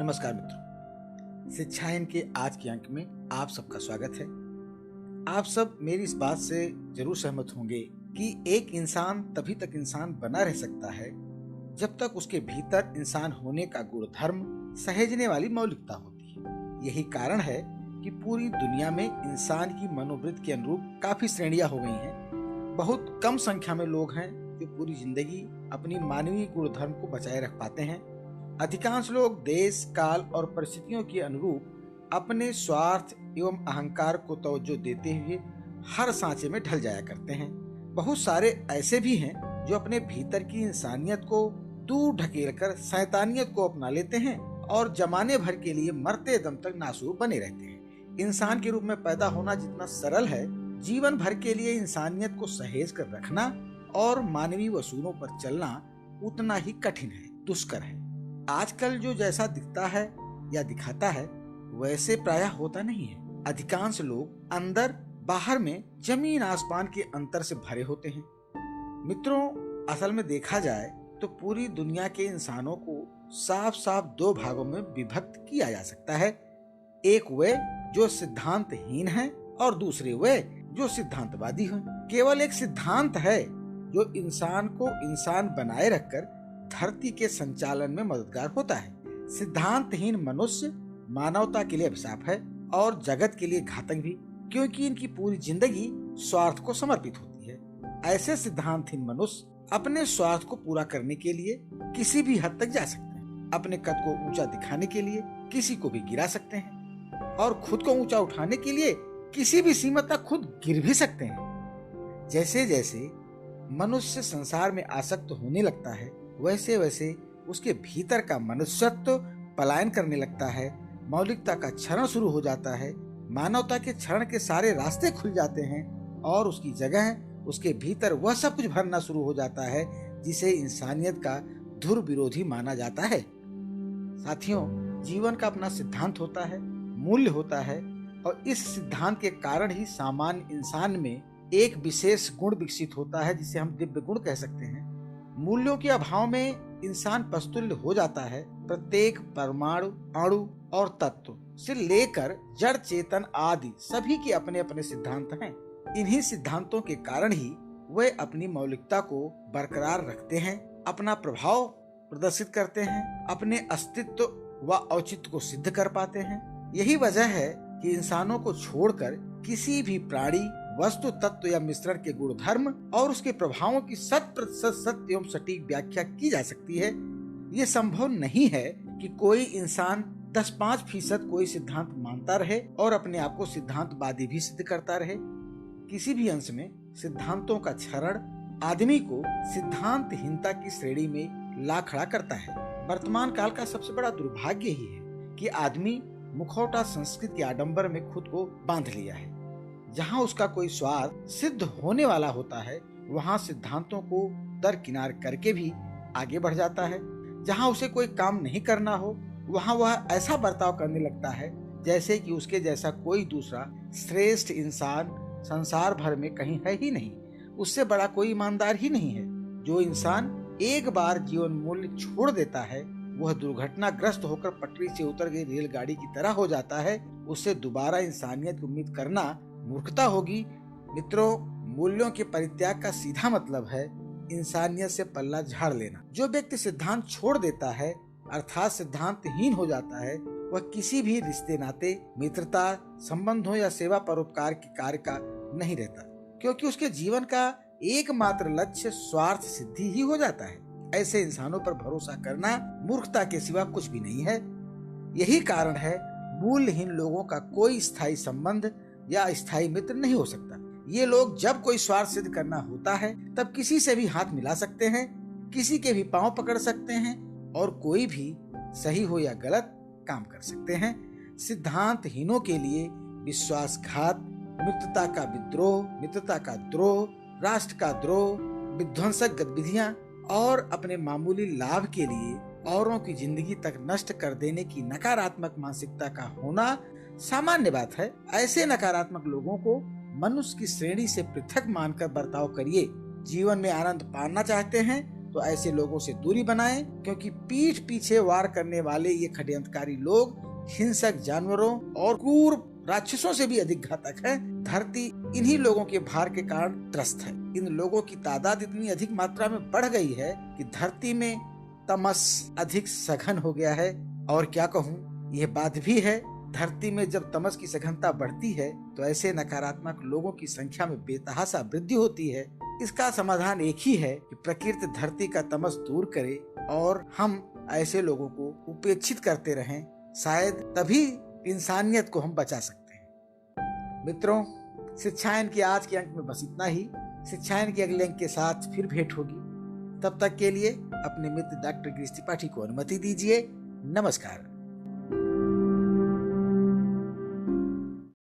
नमस्कार मित्रों, शिक्षायन के आज के अंक में आप सबका स्वागत है। आप सब मेरी इस बात से जरूर सहमत होंगे कि एक इंसान तभी तक इंसान बना रह सकता है जब तक उसके भीतर इंसान होने का गुण धर्म सहेजने वाली मौलिकता होती है। यही कारण है कि पूरी दुनिया में इंसान की मनोवृत्ति के अनुरूप काफी श्रेणियां हो गई हैं। बहुत कम संख्या में लोग हैं जो पूरी जिंदगी अपनी मानवीय गुण धर्म को बचाए रख पाते हैं। अधिकांश लोग देश, काल और परिस्थितियों के अनुरूप अपने स्वार्थ एवं अहंकार को तवज्जो देते हुए हर सांचे में ढल जाया करते हैं। बहुत सारे ऐसे भी हैं जो अपने भीतर की इंसानियत को दूर ढकेलकर शैतानियत को अपना लेते हैं और जमाने भर के लिए मरते दम तक नासूर बने रहते हैं। इंसान के रूप में पैदा होना जितना सरल है, जीवन भर के लिए इंसानियत को सहेज कर रखना और मानवीय वसूलों पर चलना उतना ही कठिन है, दुष्कर है। आजकल जो जैसा दिखता है या दिखाता है वैसे प्रायः होता नहीं है। अधिकांश लोग अंदर बाहर में जमीन आसमान के अंतर से भरे होते हैं। मित्रों, असल में देखा जाए तो पूरी दुनिया के इंसानों को साफ साफ दो भागों में विभक्त किया जा सकता है। एक वे जो सिद्धांतहीन हैं और दूसरे वे जो सिद्धांतवादी हैं। केवल एक सिद्धांत है जो इंसान को इंसान बनाए रखकर धरती के संचालन में मददगार होता है। सिद्धांतहीन मनुष्य मानवता के लिए अभिशाप है और जगत के लिए घातक भी, क्योंकि इनकी पूरी जिंदगी स्वार्थ को समर्पित होती है। ऐसे सिद्धांतहीन मनुष्य अपने स्वार्थ को पूरा करने के लिए किसी भी हद तक जा सकते हैं। अपने कद को ऊंचा दिखाने के लिए किसी को भी गिरा सकते हैं और खुद को ऊंचा उठाने के लिए किसी भी सीमा तक खुद गिर भी सकते हैं। जैसे जैसे मनुष्य संसार में आसक्त होने लगता है, वैसे वैसे उसके भीतर का मनुष्यत्व पलायन करने लगता है। मौलिकता का क्षरण शुरू हो जाता है। मानवता के क्षरण के सारे रास्ते खुल जाते हैं और उसकी जगह उसके भीतर वह सब कुछ भरना शुरू हो जाता है जिसे इंसानियत का धुर विरोधी माना जाता है। साथियों, जीवन का अपना सिद्धांत होता है, मूल्य होता है और इस सिद्धांत के कारण ही सामान्य इंसान में एक विशेष गुण विकसित होता है जिसे हम दिव्य गुण कह सकते हैं। मूल्यों के अभाव में इंसान पस्तुल्य हो जाता है। प्रत्येक परमाणु, अणु और तत्व से लेकर जड़ चेतन आदि सभी के अपने अपने सिद्धांत हैं। इन्हीं सिद्धांतों के कारण ही वे अपनी मौलिकता को बरकरार रखते हैं, अपना प्रभाव प्रदर्शित करते हैं, अपने अस्तित्व व औचित्य को सिद्ध कर पाते हैं। यही वजह है कि इंसानों को छोड़कर किसी भी प्राणी, वस्तु, तत्व या मिश्रण के गुण धर्म और उसके प्रभावों की 100% सत्य एवं सटीक व्याख्या की जा सकती है। ये संभव नहीं है कि कोई इंसान 10-5% कोई सिद्धांत मानता रहे और अपने आप को सिद्धांतवादी भी सिद्ध करता रहे। किसी भी अंश में सिद्धांतों का क्षरण आदमी को सिद्धांतहीनता की श्रेणी में ला खड़ा करता है। वर्तमान काल का सबसे बड़ा दुर्भाग्य ही है कि आदमी मुखौटा संस्कृति के आडंबर में खुद को बांध लिया है। जहाँ उसका कोई स्वार्थ सिद्ध होने वाला होता है, वहाँ सिद्धांतों को दरकिनार करके भी आगे बढ़ जाता है। जहाँ उसे कोई काम नहीं करना हो, वहाँ वह ऐसा बर्ताव करने लगता है जैसे कि उसके जैसा कोई दूसरा श्रेष्ठ इंसान संसार भर में कहीं है ही नहीं। उससे बड़ा कोई ईमानदार ही नहीं है। जो इंसान एक बार जीवन मूल्य छोड़ देता है, वह दुर्घटनाग्रस्त होकर पटरी से उतर गई रेलगाड़ी की तरह हो जाता है। उससे दोबारा इंसानियत की उम्मीद करना मूर्खता होगी। मित्रों, मूल्यों के परित्याग का सीधा मतलब है इंसानियत से पल्ला झाड़ लेना। जो व्यक्ति सिद्धांत छोड़ देता है अर्थात सिद्धांतहीन हो जाता है, वह किसी भी रिश्ते नाते, मित्रता, संबंधों या सेवा परोपकार के कार्य का नहीं रहता, क्योंकि उसके जीवन का एकमात्र लक्ष्य स्वार्थ सिद्धि ही हो जाता है। ऐसे इंसानों पर भरोसा करना मूर्खता के सिवा कुछ भी नहीं है। यही कारण है मूल्यहीन लोगों का कोई स्थायी संबंध या स्थायी मित्र नहीं हो सकता। ये लोग जब कोई स्वार्थ सिद्ध करना होता है तब किसी से भी हाथ मिला सकते हैं, किसी के भी पांव पकड़ सकते हैं और कोई भी सही हो या गलत काम कर सकते हैं। सिद्धांतहीनों के लिए विश्वासघात, मित्रता का विद्रोह, मित्रता का द्रोह, राष्ट्र का द्रोह, विध्वंसक गतिविधियां और अपने मामूली लाभ के लिए औरों की जिंदगी तक नष्ट कर देने की नकारात्मक मानसिकता का होना सामान्य बात है। ऐसे नकारात्मक लोगों को मनुष्य की श्रेणी से पृथक मानकर बर्ताव करिए। जीवन में आनंद पाना चाहते हैं तो ऐसे लोगों से दूरी बनाएं, क्योंकि पीठ पीछे वार करने वाले ये षड्यंत्रकारी लोग हिंसक जानवरों और क्रूर राक्षसों से भी अधिक घातक है। धरती इन्हीं लोगों के भार के कारण त्रस्त है। इन लोगों की तादाद इतनी अधिक मात्रा में बढ़ गई है कि धरती में तमस अधिक सघन हो गया है। और क्या कहूँ, यह बात भी है, धरती में जब तमस की सघनता बढ़ती है तो ऐसे नकारात्मक लोगों की संख्या में बेतहाशा वृद्धि होती है। इसका समाधान एक ही है कि प्रकृति धरती का तमस दूर करे और हम ऐसे लोगों को उपेक्षित करते रहें। शायद तभी इंसानियत को हम बचा सकते हैं। मित्रों, शिक्षायन के आज के अंक में बस इतना ही। शिक्षायन के अगले अंक के साथ फिर भेंट होगी। तब तक के लिए अपने मित्र डॉक्टर गिरीश त्रिपाठी को अनुमति दीजिए। नमस्कार।